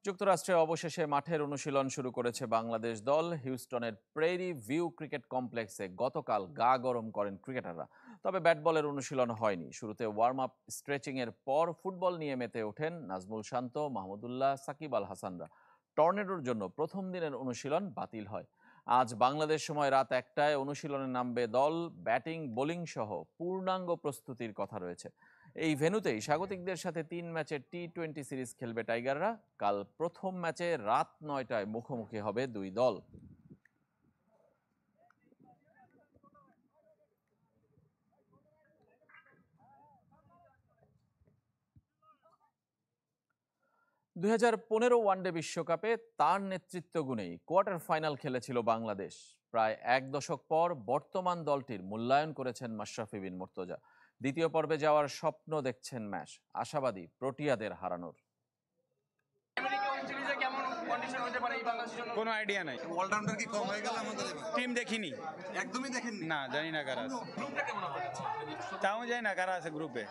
যুক্তরাষ্ট্রে অবশেষে মাঠের অনুশীলন শুরু করেছে বাংলাদেশ দল। হিউস্টনের প্রেরি ভিউ ক্রিকেট কমপ্লেক্সে গতকাল গা গরম করেন ক্রিকেটাররা। তবে ব্যাট বলের অনুশীলন হয়নি। শুরুতে ওয়ার্ম আপ স্ট্রেচিং এর পর ফুটবল নিয়ে মেতে ওঠেন নাজমুল শান্ত, মাহমুদুল্লাহ, সাকিব আল হাসানরা। টর্নেডোর জন্য প্রথম দিনের অনুশীলন বাতিল হয়। আজ বাংলাদেশ সময় রাত 1টায় অনুশীলনে নামবে দল। ব্যাটিং বোলিং সহ পূর্ণাঙ্গ প্রস্তুতির কথা রয়েছে। এই ভেন্যুতেই স্বাগতিকদের সাথে 3 ম্যাচের টি-20 সিরিজ খেলবে টাইগাররা। কাল প্রথম ম্যাচে রাত 9টায় মুখোমুখি হবে দুই দল। ওয়ানডে বিশ্বকাপে তার নেতৃত্ব গুণেই কোয়ার্টার ফাইনাল খেলেছিল বাংলাদেশ। প্রায় এক দশক পর বর্তমান দলটির মূল্যায়ন করেছেন মাশরাফি বিন মুর্তজা। দ্বিতীয় পর্বে যাওয়ার স্বপ্ন দেখছেন ম্যাচ, আশাবাদী প্রোটিয়াদের হারানোর। কোনো আইডিয়া নাই। অলরাউন্ডার কি কম হয়ে গেল আমাদের? টিম দেখিনি, একদমই দেখেননি? না জানি না কারা আছে, তাও জানি না কারা আছে গ্রুপে।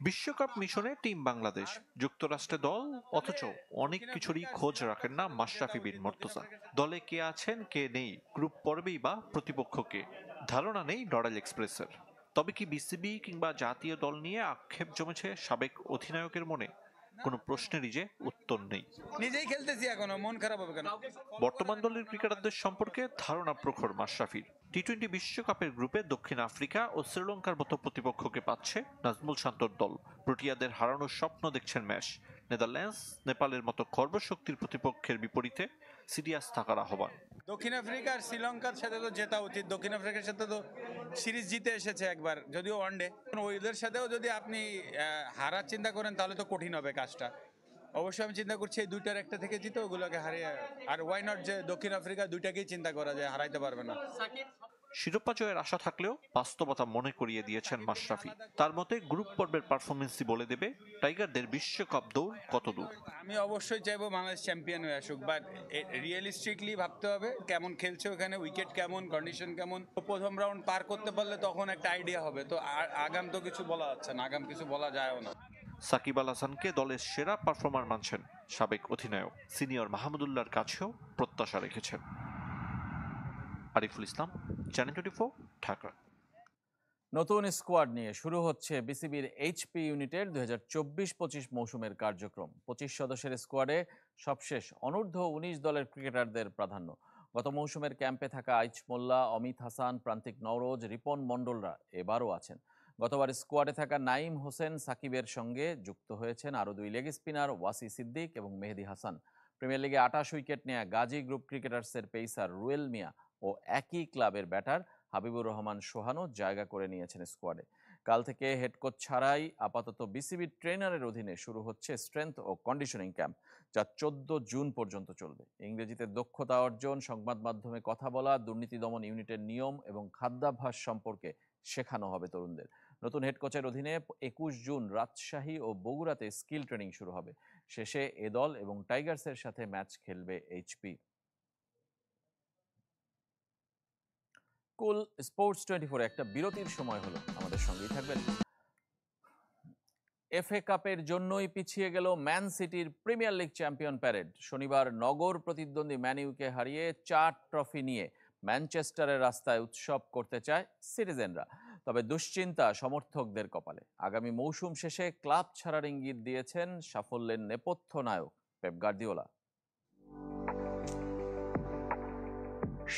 বিশ্বকাপ মিশনে টিম বাংলাদেশ, যুক্তরাষ্ট্রে দল, অথচ অনেক কিছুরই খোঁজ রাখেন না মাশরাফি বিন মুর্তজা। দলে কে আছেন কে নেই, গ্রুপ পর্বেই বা প্রতিপক্ষকে ধারণা নেই নড়াইল এক্সপ্রেসের। তবে কি বিসিবি কিংবা জাতীয় দল নিয়ে আক্ষেপ জমেছে সাবেক অধিনায়কের মনে? কোনো প্রশ্নেরই যে উত্তর নেই। নিজেই খেলতেছি এখনো, মন খারাপ হবে কেন? বর্তমান দলের ক্রিকেটারদের সম্পর্কে ধারণা প্রখর মাশরাফির। টি-20 বিশ্বকাপের গ্রুপে দক্ষিণ আফ্রিকা ও শ্রীলঙ্কার মতো প্রতিপক্ষকে পাচ্ছে নাজমুল শান্তর দল। প্রোটিয়াদের হারানোর স্বপ্ন দেখছেন ম্যাচ। নেদারল্যান্ডস, নেপালের মতো খর্বশক্তির প্রতিপক্ষের বিপরীতে সিরিয়াস থাকার আহ্বান। দক্ষিণ আফ্রিকা আর শ্রীলঙ্কার সাথে তো জেতা উচিত। দক্ষিণ আফ্রিকার সাথে তো সিরিজ জিতে এসেছে একবার, যদিও ওয়ানডে। ওইদের সাথেও যদি আপনি হারার চিন্তা করেন তাহলে তো কঠিন হবে কাজটা। অবশ্যই আমি চিন্তা করছি এই দুইটার একটা থেকে জিতে ওগুলোকে হারিয়ে, আর ওয়াই নট যে দক্ষিণ আফ্রিকা দুইটাকেই চিন্তা করা যায়, হারাইতে পারবে না। শিরোপা জয়ের আশা থাকলেও বাস্তবতা মনে করিয়ে দিয়েছেন মাশরাফি। তার মতে গ্রুপ পর্বের পারফরমেন্সই বলে দেবে টাইগারদের বিশ্বকাপ দৌড় কত দূর। আমি অবশ্যই চাইবো বাংলাদেশ চ্যাম্পিয়ন হয়ে আসুক, বাট রিয়েলিস্টিকলি ভাবতে হবে কেমন খেলছে ওখানে, উইকেট কেমন, কন্ডিশন কেমন। প্রথম রাউন্ড পার করতে পারলে তখন একটা আইডিয়া হবে। তো আগাম তো কিছু বলা যাচ্ছে না, আগাম কিছু বলা যায়ও না। সাকিব আল হাসানকে দলের সেরা পারফর্মার মানছেন সাবেক অধিনায়ক। সিনিয়র মাহমুদুল্লাহর কাছেও প্রত্যাশা রেখেছেন। আরিফুল ইসলাম, চ্যানেল 24, ঢাকা। নতুন স্কোয়াড নিয়ে শুরু হচ্ছে বিসিবির এইচপি ইউনিটের 2024-25 মৌসুমের কার্যক্রম। 25 সদস্যের স্কোয়াডে সবশেষ অনূর্ধ্ব 19 দলের ক্রিকেটারদের প্রাধান্য। গত মৌসুমের ক্যাম্পে থাকা আইচ মোল্লা, অমিত হাসান, প্রান্তিক নওরোজ, রিপন মণ্ডলরা এবারও আছেন। গতবার স্কোয়াডে থাকা নাইম হোসেন সাকিবের সঙ্গে যুক্ত হয়েছেন আরও 2 লেগ স্পিনার ওয়াসি সিদ্দিক এবং মেহেদি হাসান। প্রিমিয়ার লিগে 28 উইকেট নেয়া গাজী গ্রুপ ক্রিকেটার্সের পেসার রুয়েল মিয়া ও একই ক্লাবের ব্যাটার হাবিবুর রহমান সোহানও জায়গা করে নিয়েছেন স্কোয়াডে। কাল থেকে হেড কোচ ছাড়াই আপাতত বিসিবি ট্রেনারের অধীনে শুরু হচ্ছে স্ট্রেংথ ও কন্ডিশনিং ক্যাম্প, যা 14 জুন পর্যন্ত চলবে। ইংরেজিতে দক্ষতা অর্জন, সংবাদ মাধ্যমে কথা বলা, দুর্নীতি দমন ইউনিটের নিয়ম এবং খাদ্যাভ্যাস সম্পর্কে শেখানো হবে তরুণদের। নতুন হেড কোচের অধীনে 21 জুন রাজশাহী ও বগুড়াতে স্কিল ট্রেনিং শুরু হবে। শেষে এ দল এবং টাইগার্সের সাথে ম্যাচ খেলবে এইচপি। কুল স্পোর্টস 24 একটা বিরতির সময় হলো, আমাদের সঙ্গেই থাকবেন। এফএ কাপের জন্যই পিছিয়ে গেল ম্যান সিটির প্রিমিয়ার লিগ চ্যাম্পিয়ন প্যারেড। শনিবার নগর প্রতিদ্বন্দ্বী ম্যানইউকে হারিয়ে 4 ট্রফি নিয়ে ম্যানচেস্টারের রাস্তায় উৎসব করতে চায় সিটিজেনরা। তবে দুশ্চিন্তা সমর্থকদের কপালে। আগামী মৌসুম শেষে ক্লাব ছাড়ার ইঙ্গিত দিয়েছেন সাফল্যের নেপথ্য নায়ক পেপ গার্দিওলা।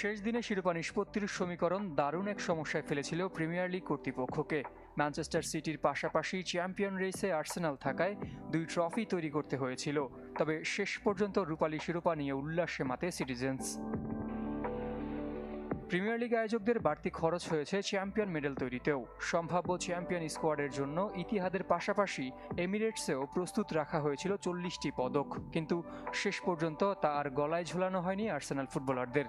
শেষ দিনে শিরোপা নিষ্পত্তির সমীকরণ দারুণ এক সমস্যায় ফেলেছিল প্রিমিয়ার লিগ কর্তৃপক্ষকে। ম্যানচেস্টার সিটির পাশাপাশি চ্যাম্পিয়ন রেসে আর্সেনাল থাকায় 2 ট্রফি তৈরি করতে হয়েছিল। তবে শেষ পর্যন্ত রূপালী শিরোপা নিয়ে উল্লাসে মাতে সিটিজেন্স। প্রিমিয়ার লিগ আয়োজকদের বাড়তি খরচ হয়েছে চ্যাম্পিয়ন মেডেল তৈরিতেও। সম্ভাব্য চ্যাম্পিয়ন স্কোয়াডের জন্য ইতিহাদের পাশাপাশি এমিরেটসেও প্রস্তুত রাখা হয়েছিল 40টি পদক, কিন্তু শেষ পর্যন্ত তা আর গলায় ঝোলানো হয়নি আর্সেনাল ফুটবলারদের।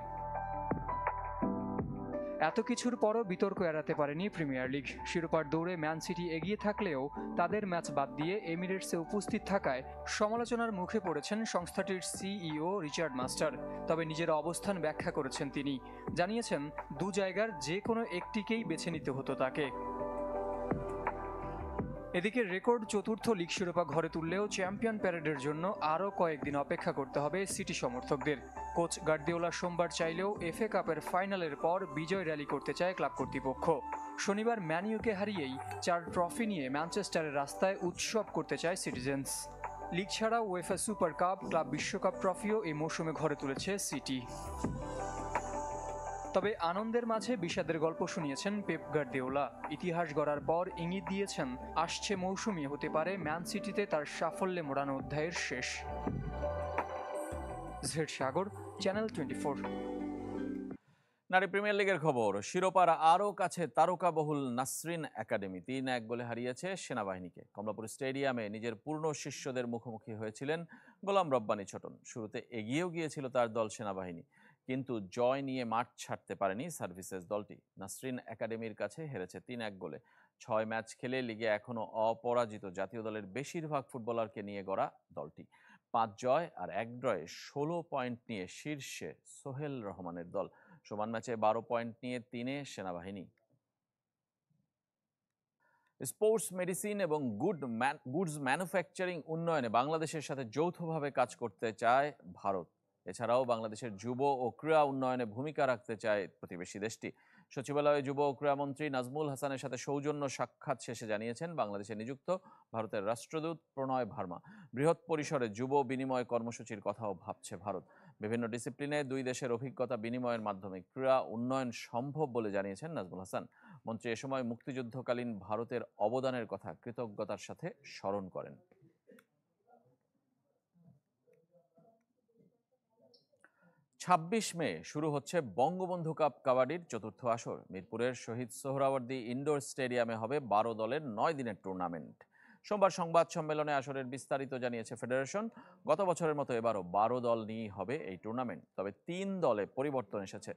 এত কিছুর পরও বিতর্ক এড়াতে পারেনি প্রিমিয়ার লিগ। শিরোপার দৌড়ে ম্যান সিটি এগিয়ে থাকলেও তাদের ম্যাচ বাদ দিয়ে এমিরেটসে উপস্থিত থাকায় সমালোচনার মুখে পড়েছেন সংস্থাটির সিইও রিচার্ড মাস্টার। তবে নিজের অবস্থান ব্যাখ্যা করেছেন তিনি, জানিয়েছেন 2 জায়গার যে কোনো একটিকেই বেছে নিতে হতো তাকে। এদিকে রেকর্ড চতুর্থ লিগ শিরোপা ঘরে তুললেও চ্যাম্পিয়ন প্যারেডের জন্য আরও কয়েকদিন অপেক্ষা করতে হবে সিটি সমর্থকদের। কোচ গার্দিওলা সোমবার চাইলেও এফএ কাপের ফাইনালের পর বিজয় র্যালি করতে চায় ক্লাব কর্তৃপক্ষ। শনিবার ম্যান ইউকে হারিয়েই 4 ট্রফি নিয়ে ম্যানচেস্টারের রাস্তায় উৎসব করতে চায় সিটিজেন্স। লিগ ছাড়া উয়েফা সুপার কাপ, ক্লাব বিশ্বকাপ ট্রফিও এই মৌসুমে ঘরে তুলেছে সিটি। তবে আনন্দের মাঝে বিষাদের গল্প শুনিয়েছেন পেপ গার্দিওলা। ইতিহাস গড়ার পর ইঙ্গিত দিয়েছেন আসছে মৌসুমই হতে পারে ম্যান সিটিতে তার সাফল্যে মোড়ানো অধ্যায়ের শেষ। জেড সাগর, চ্যানেল 24। নারী প্রিমিয়ার লিগের খবর। শিরোপার আরও কাছে তারকাবহুল নাসরিন একাডেমি 3-1 গোলে হারিয়েছে সেনাবাহিনীকে। কমলাপুর স্টেডিয়ামে নিজের পূর্ণ শিষ্যদের মুখোমুখি হয়েছিলেন গোলাম রব্বানী ছোটন। শুরুতে এগিয়েও গিয়েছিল তার দল সেনাবাহিনী, কিন্তু জয় নিয়ে মাঠ ছাড়তে পারেনি সার্ভিসেস দলটি। নাসরিন একাডেমির কাছে হেরেছে 3-1 গোলে। 6 ম্যাচ খেলে লিগে এখনও অপরাজিত জাতীয় দলের বেশিরভাগ ফুটবলারকে নিয়ে গড়া দলটি 5 জয় আর 1 ড্রয়ে 16 পয়েন্ট নিয়ে শীর্ষে সোহেল রহমানের দল। সমান ম্যাচে 12 পয়েন্ট নিয়ে 3-এ সেনাবাহিনী। স্পোর্টস মেডিসিন এবং গুডস ম্যানুফ্যাকচারিং উন্নয়নে বাংলাদেশের সাথে যৌথভাবে কাজ করতে চায় ভারত। এছাড়াও বাংলাদেশের যুব ও ক্রীড়া উন্নয়নে ভূমিকা রাখতে চায় প্রতিবেশী দেশটি। সচিবালয়ে যুব ও ক্রীড়া মন্ত্রী নাজমুল হাসানের সাথে সৌজন্য সাক্ষাৎ শেষে জানিয়েছেন বাংলাদেশে নিযুক্ত ভারতের রাষ্ট্রদূত প্রণয় ভার্মা। বৃহৎ পরিসরে যুব বিনিময় কর্মসূচির কথাও ভাবছে ভারত। বিভিন্ন ডিসিপ্লিনে দুই দেশের অভিজ্ঞতা বিনিময়ের মাধ্যমে ক্রীড়া উন্নয়ন সম্ভব বলে জানিয়েছেন নাজমুল হাসান। মন্ত্রী এ সময় মুক্তিযুদ্ধকালীন ভারতের অবদানের কথা কৃতজ্ঞতার সাথে স্মরণ করেন। 26 মে শুরু হচ্ছে বঙ্গবন্ধু কাপ কাবাডির চতুর্থ আসর। মিরপুরের শহীদ সোহরাওয়ার্দী ইনডোর স্টেডিয়ামে হবে 12 দলের 9 দিনের টুর্নামেন্ট। সোমবার সংবাদ সম্মেলনে আসরের বিস্তারিত জানিয়েছে ফেডারেশন। গত বছরের মতো এবারও 12 দল নিয়েই হবে এই টুর্নামেন্ট। তবে 3 দলে পরিবর্তন এসেছে।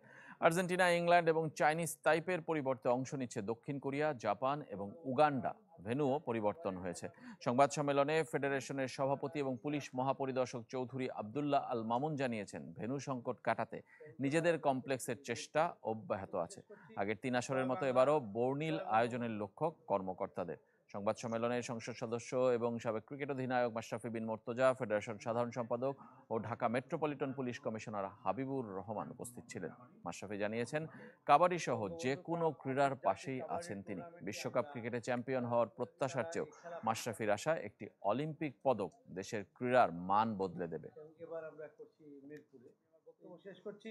আর্জেন্টিনা, ইংল্যান্ড এবং চাইনিজ তাইপের পরিবর্তে অংশ নিচ্ছে দক্ষিণ কোরিয়া, জাপান এবং উগান্ডা। ভেন্যুও পরিবর্তন হয়েছে। সংবাদ সম্মেলনে ফেডারেশনের সভাপতি এবং পুলিশ মহাপরিদর্শক চৌধুরী আব্দুল্লাহ আল মামুন জানিয়েছেন, ভেন্যু সংকট কাটাতে নিজেদের কমপ্লেক্সের চেষ্টা অব্যাহত আছে। আগের 3 আসরের মতো এবারও বর্ণিল আয়োজনের লক্ষ্য কর্মকর্তাদের। সংবাদ সম্মেলনে সংসদ সদস্য এবং সাবেক ক্রিকেট অধিনায়ক মাশরাফি বিন মুর্তজা, ফেডারেশন সাধারণ সম্পাদক ও Dhaka metropolitan police commissioner Habibur Rahman উপস্থিত ছিলেন। মাশরাফি জানিয়েছেন, কাবাডি সহ যে কোনো ক্রীড়ার পাশেই আছেন তিনি। বিশ্বকাপ ক্রিকেটে চ্যাম্পিয়ন হওয়ার প্রত্যাশার চেয়েও মাশরাফির আশা একটি অলিম্পিক পদক দেশের ক্রীড়ার মান বদলে দেবে। এবার আমরা করছি মিরপুরে, বক্তব্য শেষ করছি।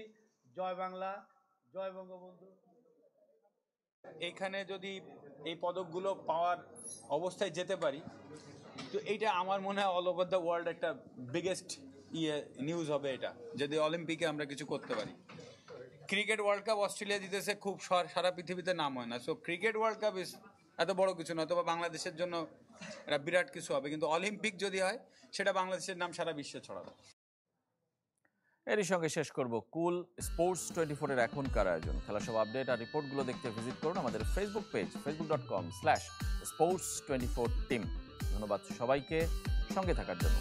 জয় বাংলা, জয় বঙ্গবন্ধু। এইখানে যদি এই পদকগুলো পাওয়ার অবস্থায় যেতে পারি, তো এইটা আমার মনে হয় অল ওভার দ্য ওয়ার্ল্ড একটা বিগেস্ট নিউজ হবে এটা, যদি অলিম্পিকে আমরা কিছু করতে পারি। ক্রিকেট ওয়ার্ল্ড কাপ অস্ট্রেলিয়া জিতেছে, খুব সারা পৃথিবীতে নাম হয় না। সো ক্রিকেট ওয়ার্ল্ড কাপ এত বড় কিছু না, অথবা বাংলাদেশের জন্য এটা বিরাট কিছু হবে, কিন্তু অলিম্পিক যদি হয় সেটা বাংলাদেশের নাম সারা বিশ্বে ছড়াবে। এরই সঙ্গে শেষ করব কুল স্পোর্টস 24-এর এখনকার আয়োজন। খেলা সব আপডেট আর রিপোর্টগুলো দেখতে ভিজিট করুন আমাদের ফেসবুক পেজ facebook.com/sports24team। ধন্যবাদ সবাইকে সঙ্গে থাকার জন্য।